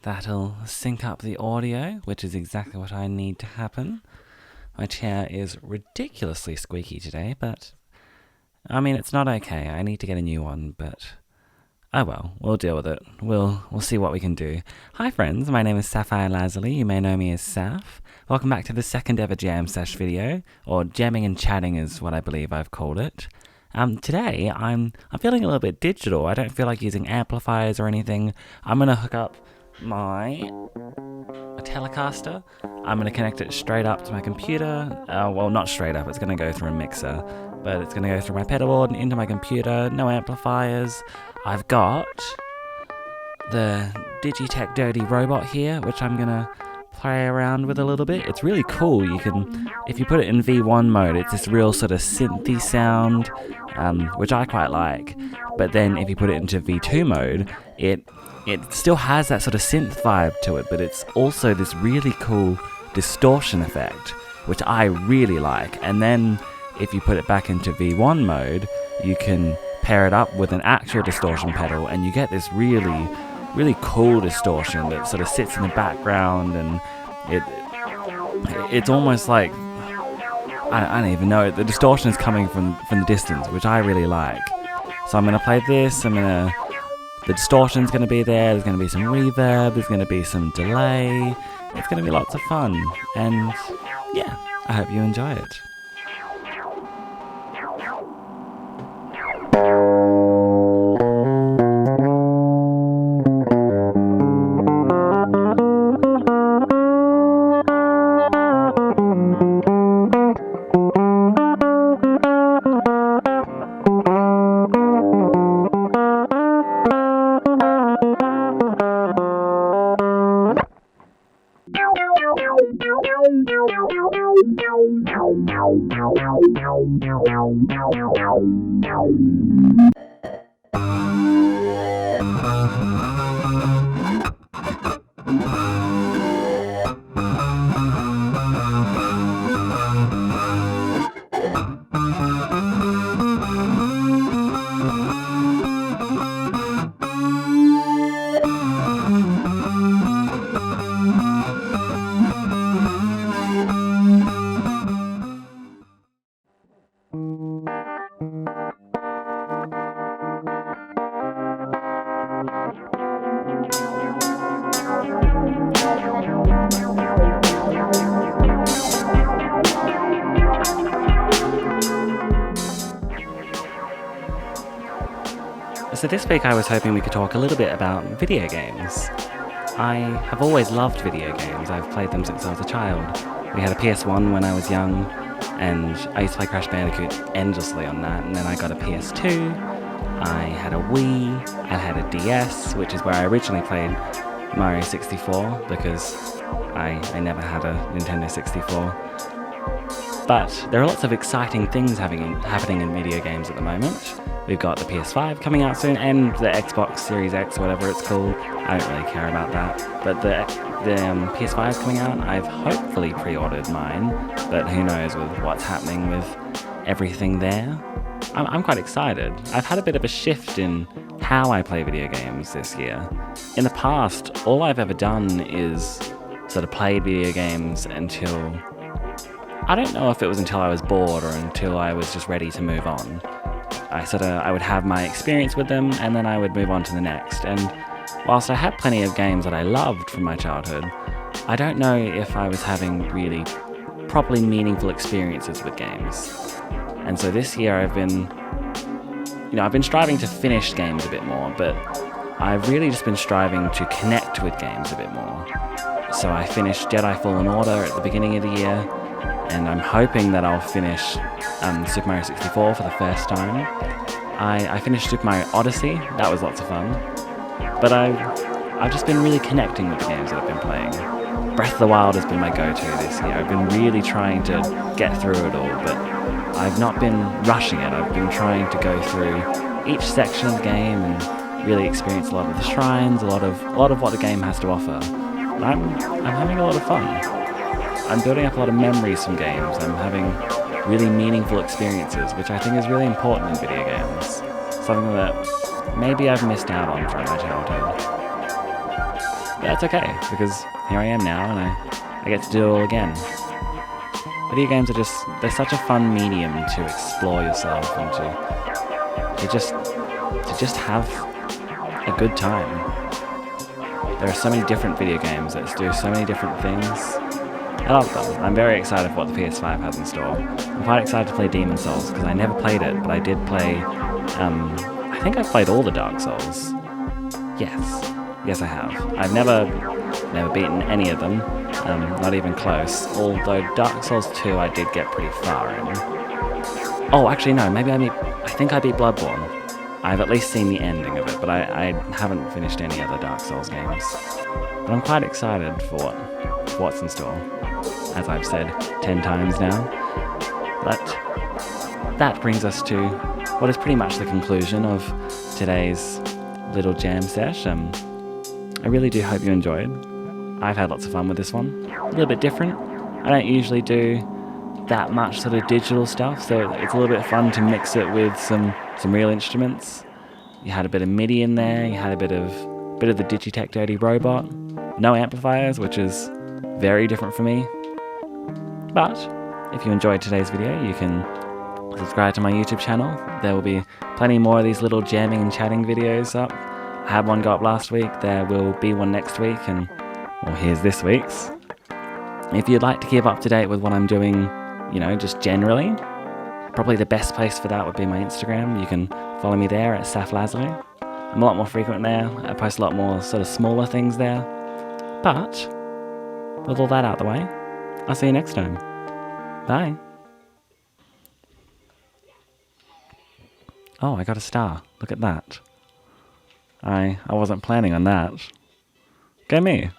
That'll sync up the audio, which is exactly what I need to happen. My chair is ridiculously squeaky today, but I mean, it's not okay. I need to get a new one, but oh well, we'll deal with it. We'll see what we can do. Hi friends, my name is Sapphire Lazuli. You may know me as Saf. Welcome back to the second ever jam sesh video, or Jamming and Chatting is what I believe I've called it. Today I'm feeling a little bit digital. I don't feel like using amplifiers or anything. I'm gonna hook up my Telecaster. I'm going to connect it straight up to my computer. Well, not straight up, it's going to go through a mixer, but it's going to go through my pedal board and into my computer. No amplifiers. I've got the digitech dirty robot here, which I'm going to play around with a little bit. It's really cool. You can, if you put it in V1 mode, it's this real sort of synthy sound, which I quite like. But then if you put it into V2 mode, it still has that sort of synth vibe to it, but it's also this really cool distortion effect, which I really like. And then if you put it back into V1 mode, you can pair it up with an actual distortion pedal, and you get this really, really cool distortion that sort of sits in the background, and it's almost like, I don't even know, the distortion is coming from the distance, which I really like. So I'm going to play this, the distortion's going to be there's going to be some reverb, there's going to be some delay, it's going to be lots of fun, and yeah, I hope you enjoy it. So this week I was hoping we could talk a little bit about video games. I have always loved video games. I've played them since I was a child. We had a PS1 when I was young, and I used to play Crash Bandicoot endlessly on that, and then I got a PS2, I had a Wii, I had a DS, which is where I originally played Mario 64, because I never had a Nintendo 64. But there are lots of exciting things happening in video games at the moment. We've got the PS5 coming out soon, and the Xbox Series X, whatever it's called. I don't really care about that. But the PS5 is coming out. I've hopefully pre-ordered mine, but who knows with what's happening with everything there. I'm quite excited. I've had a bit of a shift in how I play video games this year. In the past, all I've ever done is sort of played video games until, I don't know if it was until I was bored or until I was just ready to move on. I would have my experience with them, and then I would move on to the next. And whilst I had plenty of games that I loved from my childhood, I don't know if I was having really properly meaningful experiences with games. And so this year I've been striving to finish games a bit more, but I've really just been striving to connect with games a bit more. So I finished Jedi Fallen Order at the beginning of the year, and I'm hoping that I'll finish Super Mario 64 for the first time. I finished Super Mario Odyssey, that was lots of fun. But I've just been really connecting with the games that I've been playing. Breath of the Wild has been my go-to this year. I've been really trying to get through it all, but I've not been rushing it. I've been trying to go through each section of the game and really experience a lot of the shrines, a lot of what the game has to offer. And I'm having a lot of fun. I'm building up a lot of memories from games. I'm having really meaningful experiences, which I think is really important in video games. Something that maybe I've missed out on from my childhood. that's okay, because here I am now, and I get to do it all again. Video games are they're such a fun medium to explore yourself and to just have a good time. There are so many different video games that do so many different things. I love them. I'm very excited for what the PS5 has in store. I'm quite excited to play Demon Souls, because I never played it, but I did play, I think I've played all the Dark Souls. Yes I have. I've never beaten any of them, not even close, although Dark Souls 2 I did get pretty far in. Oh, actually no, I think I beat Bloodborne. I've at least seen the ending of it, but I haven't finished any other Dark Souls games. But I'm quite excited for what's in store, as I've said 10 times now. But that brings us to what is pretty much the conclusion of today's little jam sesh. I really do hope you enjoyed. I've had lots of fun with this one. A little bit different. I don't usually do that much sort of digital stuff, so it's a little bit fun to mix it with some real instruments. You had a bit of MIDI in there, you had a bit of the digitech dirty robot. No amplifiers, which is very different for me. But if you enjoyed today's video, you can subscribe to my YouTube channel. There will be plenty more of these little jamming and chatting videos up. I had one go up last week, there will be one next week, and well, here's this week's. If you'd like to keep up to date with what I'm doing, just generally, probably the best place for that would be my Instagram. You can follow me there at saflazlo. I'm a lot more frequent there. I post a lot more sort of smaller things there. But with all that out the way, I'll see you next time. Bye. Oh, I got a star. Look at that. I wasn't planning on that. Go me.